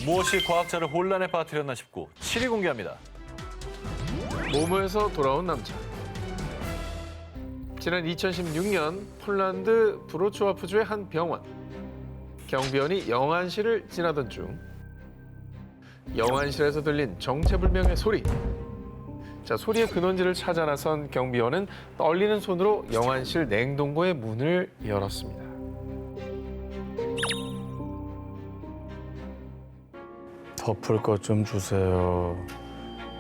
무엇이 과학자를 혼란에 빠뜨렸나 싶고 7위 공개합니다. 모모에서 돌아온 남자. 지난 2016년 폴란드 브로츠와프주의 한 병원. 경비원이 영안실을 지나던 중 영안실에서 들린 정체불명의 소리. 자, 소리의 근원지를 찾아 나선 경비원은 떨리는 손으로 영안실 냉동고의 문을 열었습니다. 덮을 것 좀 주세요.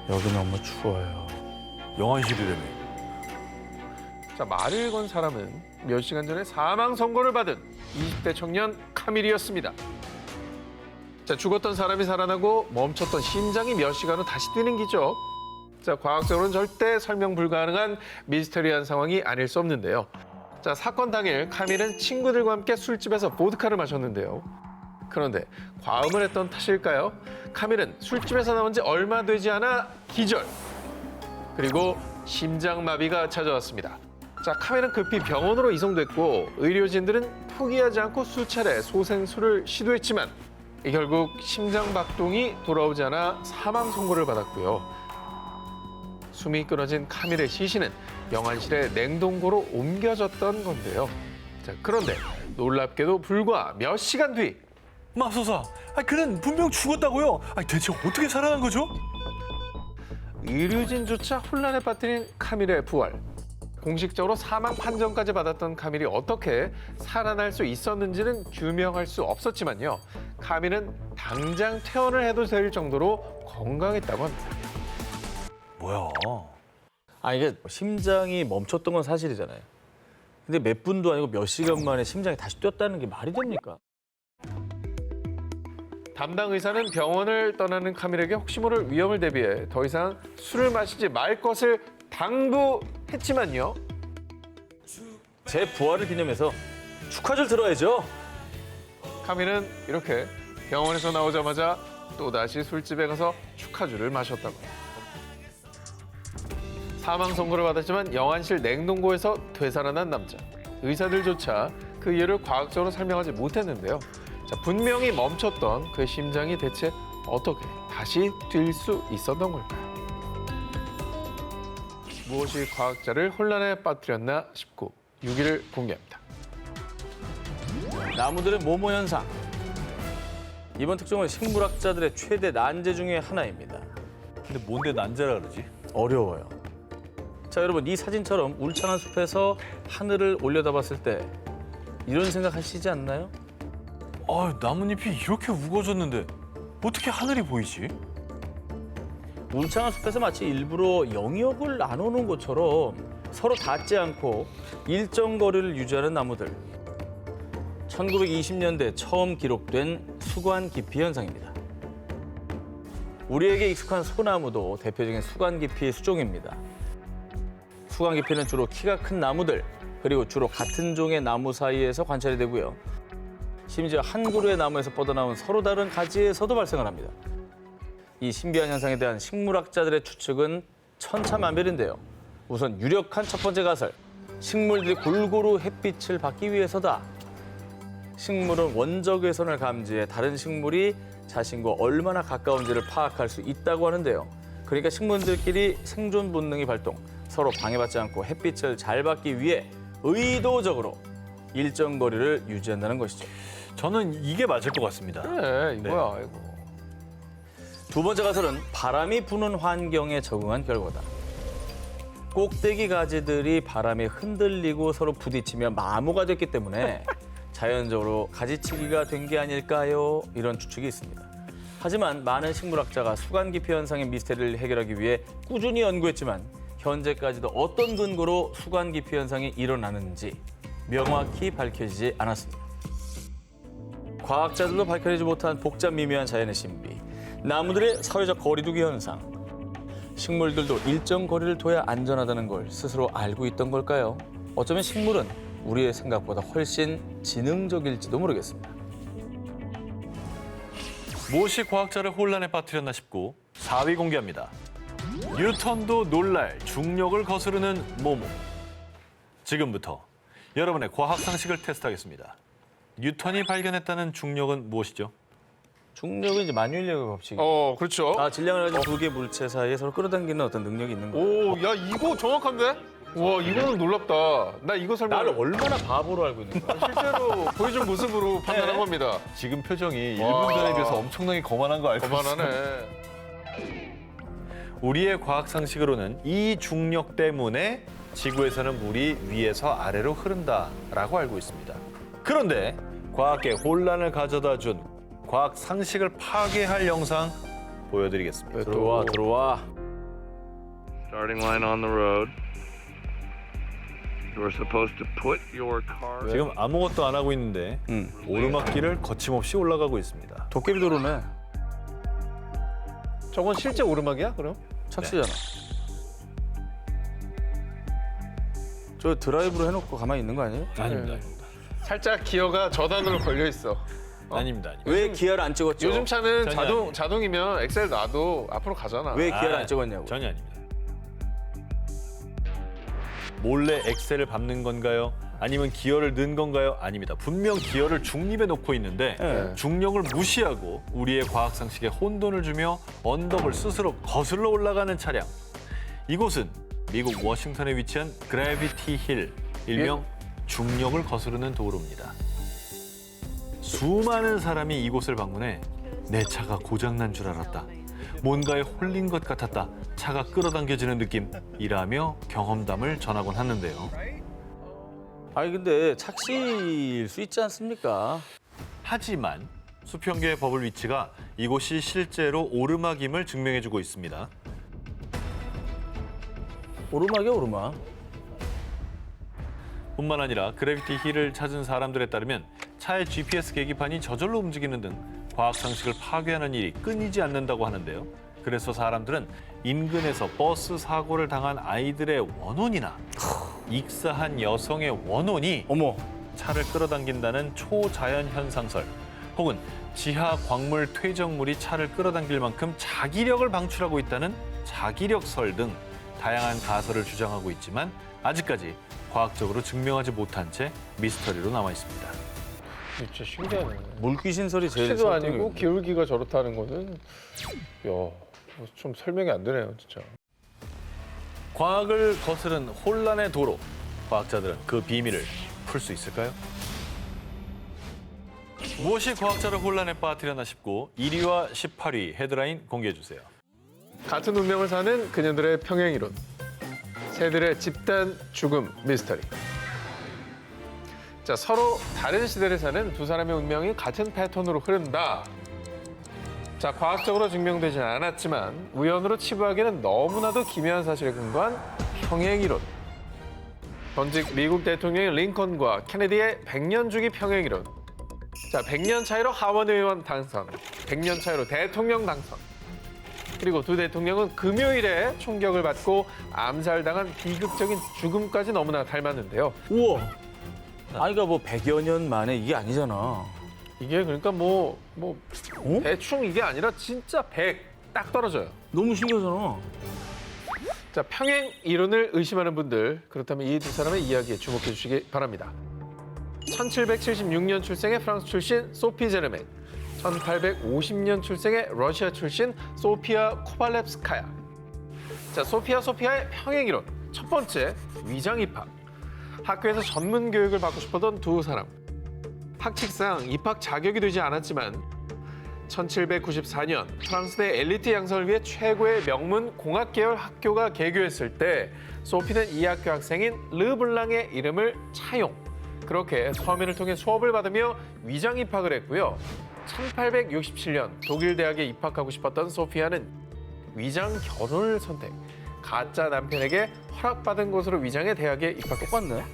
여기 너무 추워요. 영안실이라며. 자, 말을 건 사람은 몇 시간 전에 사망 선고를 받은 20대 청년 카밀이었습니다. 자, 죽었던 사람이 살아나고 멈췄던 심장이 몇 시간 후 다시 뛰는 기적. 자, 과학적으로는 절대 설명 불가능한 미스테리한 상황이 아닐 수 없는데요. 자, 사건 당일 카밀은 친구들과 함께 술집에서 보드카를 마셨는데요. 그런데 과음을 했던 탓일까요? 카밀은 술집에서 나온 지 얼마 되지 않아 기절. 그리고 심장마비가 찾아왔습니다. 자, 카밀은 급히 병원으로 이송됐고 의료진들은 포기하지 않고 수차례 소생술을 시도했지만 결국 심장박동이 돌아오지 않아 사망 선고를 받았고요. 숨이 끊어진 카밀의 시신은 영안실의 냉동고로 옮겨졌던 건데요. 자, 그런데 놀랍게도 불과 몇 시간 뒤 맙소사, 그는 분명 죽었다고요. 대체 어떻게 살아난 거죠? 의료진조차 혼란에 빠뜨린 카밀의 부활. 공식적으로 사망 판정까지 받았던 카밀이 어떻게 살아날 수 있었는지는 규명할 수 없었지만요. 카밀은 당장 퇴원을 해도 될 정도로 건강했다고 합니다. 뭐야? 이게 심장이 멈췄던 건 사실이잖아요. 근데 몇 분도 아니고 몇 시간 만에 심장이 다시 뛰었다는 게 말이 됩니까? 담당 의사는 병원을 떠나는 카밀에게 혹시 모를 위험을 대비해 더 이상 술을 마시지 말 것을 당부했지만요. 제 부활을 기념해서 축하를 들어야죠. 카밀은 이렇게 병원에서 나오자마자 또다시 술집에 가서 축하주를 마셨다고 합니다. 사망 선고를 받았지만 영안실 냉동고에서 되살아난 남자. 의사들조차 그 이유를 과학적으로 설명하지 못했는데요. 자, 분명히 멈췄던 그의 심장이 대체 어떻게 다시 뛸 수 있었던 걸까요? 무엇이 과학자를 혼란에 빠뜨렸나 싶고 6위를 공개합니다. 나무들의 모모 현상. 이번 특종은 식물학자들의 최대 난제 중에 하나입니다. 근데 뭔데 난자라 그러지? 어려워요. 자, 여러분, 이 사진처럼 울창한 숲에서 하늘을 올려다봤을 때 이런 생각 하시지 않나요? 나뭇잎이 이렇게 우거졌는데 어떻게 하늘이 보이지? 울창한 숲에서 마치 일부러 영역을 나누는 것처럼 서로 닿지 않고 일정 거리를 유지하는 나무들. 1920년대 처음 기록된 수관 기피 현상입니다. 우리에게 익숙한 소나무도 대표적인 수관 기피의 수종입니다. 수관 기피는 주로 키가 큰 나무들, 그리고 주로 같은 종의 나무 사이에서 관찰이 되고요. 심지어 한 그루의 나무에서 뻗어나온 서로 다른 가지에서도 발생을 합니다. 이 신비한 현상에 대한 식물학자들의 추측은 천차만별인데요. 우선 유력한 첫 번째 가설, 식물들이 골고루 햇빛을 받기 위해서다. 식물은 원적외선을 감지해 다른 식물이 자신과 얼마나 가까운지를 파악할 수 있다고 하는데요. 그러니까 식물들끼리 생존 본능이 발동, 서로 방해받지 않고 햇빛을 잘 받기 위해 의도적으로 일정 거리를 유지한다는 것이죠. 저는 이게 맞을 것 같습니다. 그래, 이거야, 이거. 두 번째 가설은 바람이 부는 환경에 적응한 결과다. 꼭대기 가지들이 바람에 흔들리고 서로 부딪히며 마모가 됐기 때문에 자연적으로 가지치기가 된 게 아닐까요? 이런 추측이 있습니다. 하지만 많은 식물학자가 수관 기피 현상의 미스테리를 해결하기 위해 꾸준히 연구했지만 현재까지도 어떤 근거로 수관 기피 현상이 일어나는지 명확히 밝혀지지 않았습니다. 과학자들도 밝혀내지 못한 복잡 미묘한 자연의 신비, 나무들의 사회적 거리두기 현상, 식물들도 일정 거리를 둬야 안전하다는 걸 스스로 알고 있던 걸까요? 어쩌면 식물은 우리의 생각보다 훨씬 지능적일지도 모르겠습니다. 무엇이 과학자를 혼란에 빠뜨렸나 싶고 4위 공개합니다. 뉴턴도 놀랄 중력을 거스르는 모모. 지금부터 여러분의 과학 상식을 테스트하겠습니다. 뉴턴이 발견했다는 중력은 무엇이죠? 중력은 이제 만유인력의 법칙. 그렇죠. 질량을 가진 두 개의 물체 사이에 서로 끌어당기는 어떤 능력이 있는 거야. 오, 야 이거 정확한데? 와, 이거는 놀랍다. 나 이거 설명. 나를 얼마나 바보로 알고 있는 거야. 실제로 보여준 모습으로 판단한 겁니다. 지금 표정이 와. 1분 전에 비해서 엄청나게 거만한 거 알고 있어요. 거만하네. 우리의 과학 상식으로는 이 중력 때문에 지구에서는 물이 위에서 아래로 흐른다라고 알고 있습니다. 그런데 과학계 혼란을 가져다 준 과학 상식을 파괴할 영상 보여드리겠습니다. 들어와. Starting line on the road. You're supposed to put your car. 지금 아무것도 안 하고 있는데 응. 오르막길을 거침없이 올라가고 있습니다. 도깨비 도로네. 저건 실제 오르막이야, 그럼? 착시잖아. 저 드라이브로 해놓고 가만히 있는 거 아니에요? 아닙니다. 살짝 기어가 저단으로 걸려 있어. 아닙니다. 왜 기아를 안 찍었죠? 요즘 차는 전혀 아니에요. 자동이면 엑셀 놔도 앞으로 가잖아. 왜 기아를 안 찍었냐고. 전혀 아닙니다. 몰래 엑셀을 밟는 건가요? 아니면 기어를 넣은 건가요? 아닙니다. 분명 기어를 중립에 놓고 있는데 네. 중력을 무시하고 우리의 과학 상식에 혼돈을 주며 언덕을 스스로 거슬러 올라가는 차량. 이곳은 미국 워싱턴에 위치한 그래비티 힐, 일명 중력을 거스르는 도로입니다. 수많은 사람이 이곳을 방문해 내 차가 고장난 줄 알았다. 뭔가에 홀린 것 같았다. 차가 끌어당겨지는 느낌이라며 경험담을 전하곤 하는데요. 아니 근데 착시일 수 있지 않습니까? 하지만 수평계의 버블 위치가 이곳이 실제로 오르막임을 증명해주고 있습니다. 오르막이야 오르막. 뿐만 아니라 그래비티 힐을 찾은 사람들에 따르면 차의 GPS 계기판이 저절로 움직이는 등 과학 상식을 파괴하는 일이 끊이지 않는다고 하는데요. 그래서 사람들은 인근에서 버스 사고를 당한 아이들의 원혼이나 익사한 여성의 원혼이 어머. 차를 끌어당긴다는 초자연 현상설 혹은 지하 광물 퇴적물이 차를 끌어당길 만큼 자기력을 방출하고 있다는 자기력설 등 다양한 가설을 주장하고 있지만 아직까지 과학적으로 증명하지 못한 채 미스터리로 남아 있습니다. 진짜 신기하네. 물귀 신설이 제일 시도 아니고 설득력이 기울기가 저렇다는 거는 좀 설명이 안 되네요, 진짜. 과학을 거스른 혼란의 도로. 과학자들은 그 비밀을 풀 수 있을까요? 무엇이 과학자를 혼란에 빠뜨렸나 싶고 1위와 18위 헤드라인 공개해 주세요. 같은 운명을 사는 그녀들의 평행 이론. 새들의 집단 죽음 미스터리. 자, 서로 다른 시대를 사는 두 사람의 운명이 같은 패턴으로 흐른다. 자, 과학적으로 증명되진 않았지만 우연으로 치부하기에는 너무나도 기묘한 사실에 근거한 평행 이론. 전직 미국 대통령인 링컨과 케네디의 100년 주기 평행 이론. 자, 100년 차이로 하원 의원 당선, 100년 차이로 대통령 당선. 그리고 두 대통령은 금요일에 총격을 받고 암살당한 비극적인 죽음까지 너무나 닮았는데요. 우와. 아니 그러니까 뭐 100여 년 만에 이게 아니잖아. 이게 그러니까 뭐 어? 대충 이게 아니라 진짜 100 딱 떨어져요. 너무 신기하잖아. 자, 평행 이론을 의심하는 분들, 그렇다면 이 두 사람의 이야기에 주목해 주시기 바랍니다. 1776년 출생의 프랑스 출신 소피 제르맹, 1850년 출생의 러시아 출신 소피아 코발렙스카야. 자, 소피아의 평행 이론. 첫 번째, 위장 입학. 학교에서 전문 교육을 받고 싶었던 두 사람. 학칙상 입학 자격이 되지 않았지만 1794년 프랑스의 엘리트 양성을 위해 최고의 명문 공학 계열 학교가 개교했을 때 소피는 이 학교 학생인 르블랑의 이름을 차용. 그렇게 서민을 통해 수업을 받으며 위장 입학을 했고요. 1867년 독일 대학에 입학하고 싶었던 소피아는 위장 결혼을 선택. 가짜 남편에게 허락받은 곳으로 위장의 대학에 입학했습니다. 똑같네.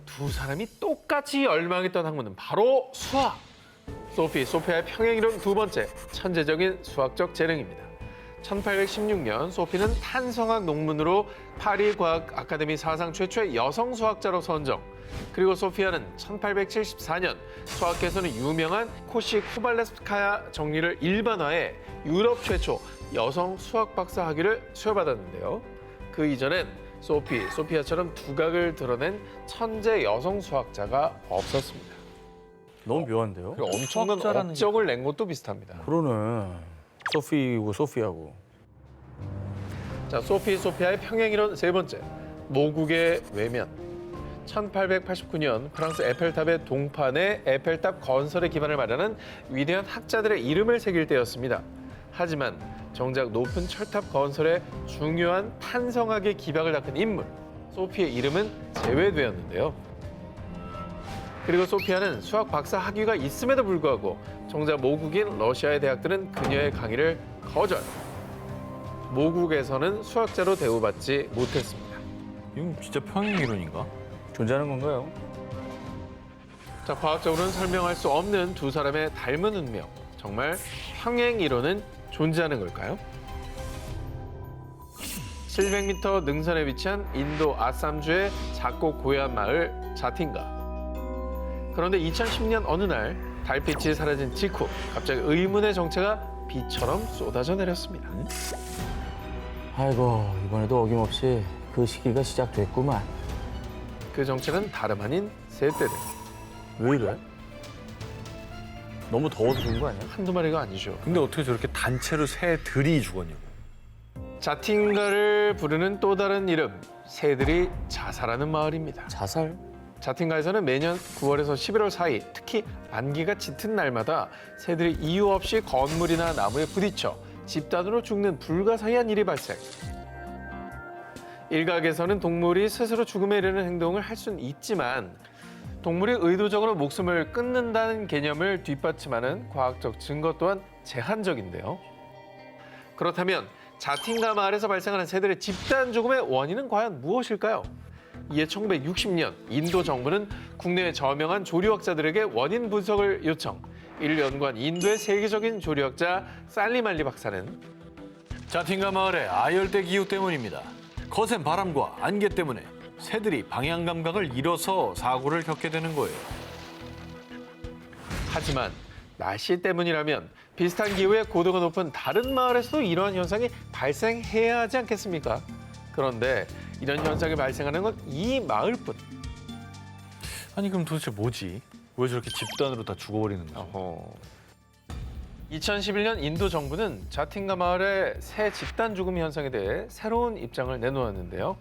두 사람이 똑같이 열망했던 학문은 바로 수학. 소피아의 평행이론 두 번째, 천재적인 수학적 재능입니다. 1816년 소피는 탄성학 논문으로 파리 과학 아카데미 사상 최초의 여성 수학자로 선정. 그리고 소피아는 1874년 수학계에서는 유명한 코시 코발레스카야 정리를 일반화해 유럽 최초 여성 수학 박사 학위를 수여받았는데요. 그 이전엔 소피아처럼 두각을 드러낸 천재 여성 수학자가 없었습니다. 너무 묘한데요? 그리고 엄청난 수학자라는 업적을 낸 것도 비슷합니다. 그러네. 소피고 소피하고. 자, 소피아의 평행이론 세 번째, 모국의 외면. 1889년 프랑스 에펠탑의 동판에 에펠탑 건설의 기반을 마련한 위대한 학자들의 이름을 새길 때였습니다. 하지만 정작 높은 철탑 건설에 중요한 탄성학의 기박을 닦은 인물, 소피의 이름은 제외되었는데요. 그리고 소피아는 수학 박사 학위가 있음에도 불구하고 정작 모국인 러시아의 대학들은 그녀의 강의를 거절. 모국에서는 수학자로 대우받지 못했습니다. 이건 진짜 평행 이론인가? 존재하는 건가요? 자, 과학적으로는 설명할 수 없는 두 사람의 닮은 운명. 정말 평행 이론은 존재하는 걸까요? 700m 능선에 위치한 인도 아삼주의 작고 고요한 마을 자틴가. 그런데 2010년 어느 날 달빛이 사라진 직후 갑자기 의문의 정체가 비처럼 쏟아져 내렸습니다. 아이고, 이번에도 어김없이 그 시기가 시작됐구만. 그 정체는 다름 아닌 새떼들. 왜 이래? 너무 더워서 죽은 거 아니야? 한두 마리가 아니죠. 근데 어떻게 저렇게 단체로 새들이 죽었냐고. 자틴가를 부르는 또 다른 이름, 새들이 자살하는 마을입니다. 자살? 자틴가에서는 매년 9월에서 11월 사이, 특히 안개가 짙은 날마다 새들이 이유 없이 건물이나 나무에 부딪혀 집단으로 죽는 불가사의한 일이 발생. 일각에서는 동물이 스스로 죽음에 이르는 행동을 할 수는 있지만 동물이 의도적으로 목숨을 끊는다는 개념을 뒷받침하는 과학적 증거 또한 제한적인데요. 그렇다면 자틴가 마을에서 발생하는 새들의 집단 죽음의 원인은 과연 무엇일까요? 이에 1960년 인도 정부는 국내의 저명한 조류학자들에게 원인 분석을 요청. 이를 연구한 인도의 세계적인 조류학자 살리말리 박사는 자틴가 마을의 아열대 기후 때문입니다. 거센 바람과 안개 때문에 새들이 방향 감각을 잃어서 사고를 겪게 되는 거예요. 하지만 날씨 때문이라면 비슷한 기후에 고도가 높은 다른 마을에서도 이러한 현상이 발생해야 하지 않겠습니까? 그런데 이런 현상이 발생하는 건 이 마을뿐. 아니 그럼 도대체 뭐지? 왜 저렇게 집단으로 다 죽어버리는 거죠? 2011년 인도 정부는 자틴가 마을의 새 집단 죽음 현상에 대해 새로운 입장을 내놓았는데요.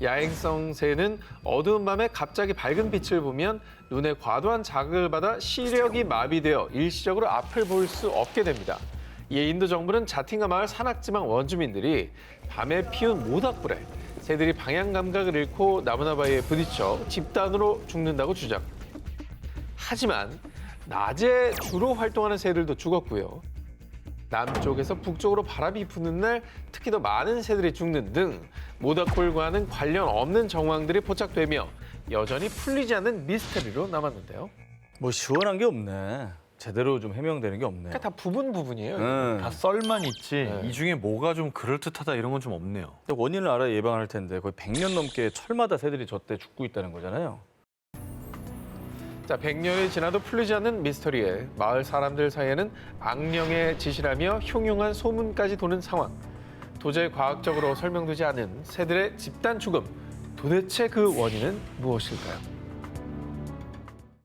야행성 새는 어두운 밤에 갑자기 밝은 빛을 보면 눈에 과도한 자극을 받아 시력이 마비되어 일시적으로 앞을 볼 수 없게 됩니다. 이에 인도 정부는 자틴가 마을 산악지방 원주민들이 밤에 피운 모닥불에 새들이 방향 감각을 잃고 나무나 바위에 부딪혀 집단으로 죽는다고 주장. 하지만 낮에 주로 활동하는 새들도 죽었고요. 남쪽에서 북쪽으로 바람이 부는 날 특히 더 많은 새들이 죽는 등 모닥불과는 관련 없는 정황들이 포착되며 여전히 풀리지 않는 미스터리로 남았는데요. 뭐 시원한 게 없네. 제대로 좀 해명되는 게 없네. 그러니까 다 부분이에요. 응. 다 썰만 있지 네. 이 중에 뭐가 좀 그럴듯하다 이런 건 좀 없네요. 근데 원인을 알아야 예방할 텐데 거의 100년 넘게 철마다 새들이 저때 죽고 있다는 거잖아요. 자, 100년이 지나도 풀리지 않는 미스터리에 마을 사람들 사이에는 악령의 짓이라며 흉흉한 소문까지 도는 상황. 도저히 과학적으로 설명되지 않은 새들의 집단 죽음. 도대체 그 원인은 무엇일까요?